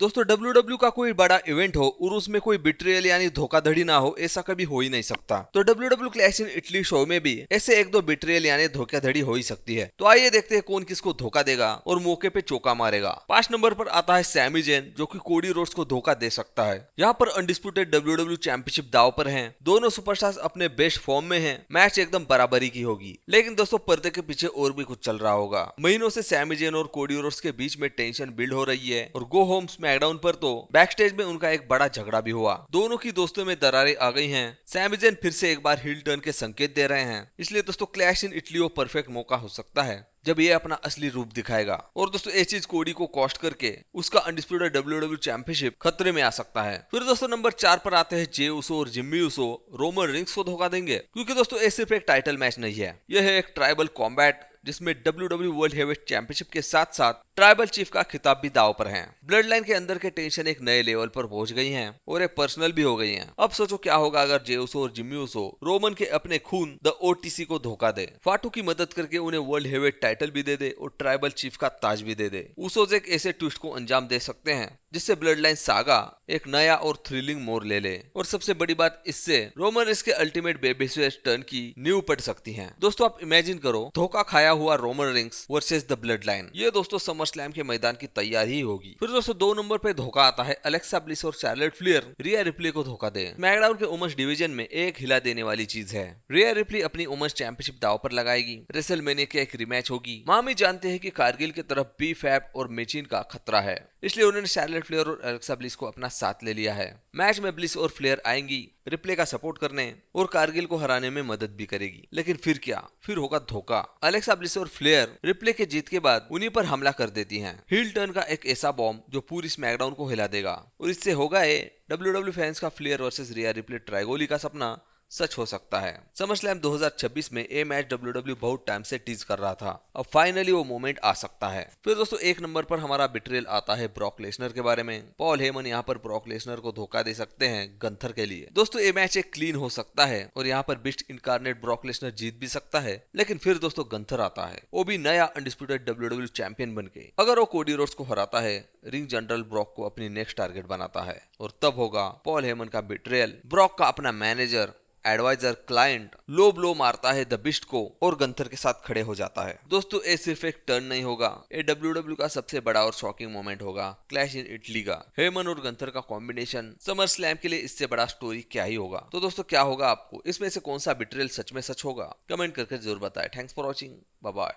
दोस्तों डब्ल्यू का कोई बड़ा इवेंट हो और उसमें कोई बिट्रियल यानी धोखाधड़ी ना हो, ऐसा कभी हो ही नहीं सकता। तो W clash in Italy show में भी ऐसे एक दो बिट्रियल यानी धोखाधड़ी हो ही सकती है। तो आइए देखते हैं कौन किसको धोखा देगा और मौके पे चौका मारेगा। 5 नंबर पर आता है सैमी ज़ेन, जो कि कोडी रोड्स को धोखा दे सकता है। यहाँ पर अनडिस्प्यूटेड डब्ल्यू चैंपियनशिप दाव पर है। दोनों सुपरस्टार्स अपने बेस्ट फॉर्म में हैं। मैच एकदम बराबरी की होगी, लेकिन दोस्तों पर्दे के पीछे और भी कुछ चल रहा होगा। महीनों से सैमी ज़ेन और कोडी रोड्स के बीच में टेंशन बिल्ड हो रही है और गो होम स्मैकडाउन पर तो बैकस्टेज में उनका एक बड़ा झगड़ा भी हुआ। दोनों की दोस्तों में दरारें आ गई हैं। सैमी ज़ेन फिर से एक बार हिल टर्न के संकेत दे रहे हैं, इसलिए दोस्तों क्लैश इन इटली परफेक्ट मौका हो सकता है जब ये अपना असली रूप दिखाएगा। और दोस्तों ये चीज कोडी को कॉस्ट करके उसका अनडिस्प्यूटेड डब्ल्यू चैंपियनशिप खतरे में आ सकता है। फिर दोस्तों नंबर 4 पर आते हैं जे उसो और जिम्मी उसो। रोमन रिंग्स को धोखा देंगे, क्योंकि दोस्तों ये सिर्फ एक टाइटल मैच नहीं है, यह है एक ट्राइबल कॉम्बैट जिसमें डब्ल्यू वर्ल्ड हेवीवेट चैंपियनशिप के साथ साथ ट्राइबल चीफ का खिताब भी दाव पर है। ब्लड लाइन के अंदर के टेंशन एक नए लेवल पर पहुंच गई हैं और एक पर्सनल भी हो गई हैं। अब सोचो क्या होगा अगर जे उसो और जिम्मी उसो रोमन के अपने खून द ओटीसी को धोखा दे, फाटू की मदद करके उन्हें वर्ल्ड हेवीवेट टाइटल भी दे दे और ट्राइबल चीफ का ताज भी दे दे। उसोज एक ऐसे ट्विस्ट को अंजाम दे सकते हैं जिससे ब्लड लाइन सागा एक नया और थ्रिलिंग मोड़ ले ले। और सबसे बड़ी बात, इससे रोमन रिंग्स के अल्टीमेट बेबी फेस टर्न की नींव पड़ सकती है। दोस्तों आप इमेजिन करो, धोखा खाया हुआ Roman rings versus the blood line. ये दोस्तों समर स्लैम के मैदान की तैयारी ही होगी। फिर दोस्तों 2 नंबर पे धोखा आता है अलेक्सा ब्लिस और चार्लेट फ्लेयर रिया रिप्ले को धोखा दे। स्मैकडाउन के वुमेन्स डिवीजन में एक हिला देने वाली चीज है। रिया रिप्ले अपनी वुमेन्स चैंपियनशिप दांव पर लगाएगी। रेसलमेनिया की एक रिमैच होगी। मामी जानते हैं कि कारगिल की तरफ बी फैब और मेचिन का खतरा है, इसलिए उन्होंने चार्लेट फ्लेयर और अलेक्सा ब्लिस को अपना साथ ले लिया है। मैच में ब्लिस और फ्लेयर आएंगी रिप्ले का सपोर्ट करने और कारगिल को हराने में मदद भी करेगी। लेकिन फिर क्या, फिर होगा धोखा। अलेक्सा ब्लिस और फ्लेयर रिप्ले के जीत के बाद उन्हीं पर हमला कर देती हैं। हील टर्न का एक ऐसा बॉम्ब जो पूरी स्मैकडाउन को हिला देगा और इससे होगा ये डब्ल्यू फैंस का फ्लेयर वर्सेस रिया रिप्ले ट्राइगोली का सपना सच हो सकता है। समर स्लैम 2026 में ये मैच डब्ल्यू बहुत टाइम से टीज कर रहा था, अब फाइनली वो मोमेंट आ सकता है। फिर दोस्तों 1 नंबर पर हमारा बिट्रेल आता है ब्रॉक लेसनर के बारे में। पॉल हेमन यहाँ पर ब्रॉक लेसनर को धोखा दे सकते हैं गंथर के लिए। दोस्तों ये मैच एक क्लीन हो सकता है और यहाँ पर बिस्ट इनकारनेट ब्रॉक लेसनर जीत भी सकता है। लेकिन फिर दोस्तों गंथर आता है, वो भी नया अनडिस्प्यूटेड डब्ल्यू चैंपियन बन के। अगर वो कोडी रोड्स को हराता है, रिंग जनरल ब्रॉक को अपनी नेक्स्ट टारगेट बनाता है और तब होगा पॉल हेमन का बिट्रेयल। ब्रॉक का अपना manager adviser client low blow मारता है द बिस्ट को और गंथर के साथ खड़े हो जाता है। दोस्तों ये सिर्फ एक टर्न नहीं होगा, ये डब्ल्यू का सबसे बड़ा और शॉकिंग मोमेंट होगा क्लैश इन इटली का। हेमन और गंथर का कॉम्बिनेशन समर स्लैम के लिए इससे बड़ा स्टोरी क्या ही होगा। तो दोस्तों क्या होगा, आपको इसमें से कौन सा बिट्रेल सच में सच होगा, कमेंट करके जरूर बताएं। Thanks for watching, bye bye.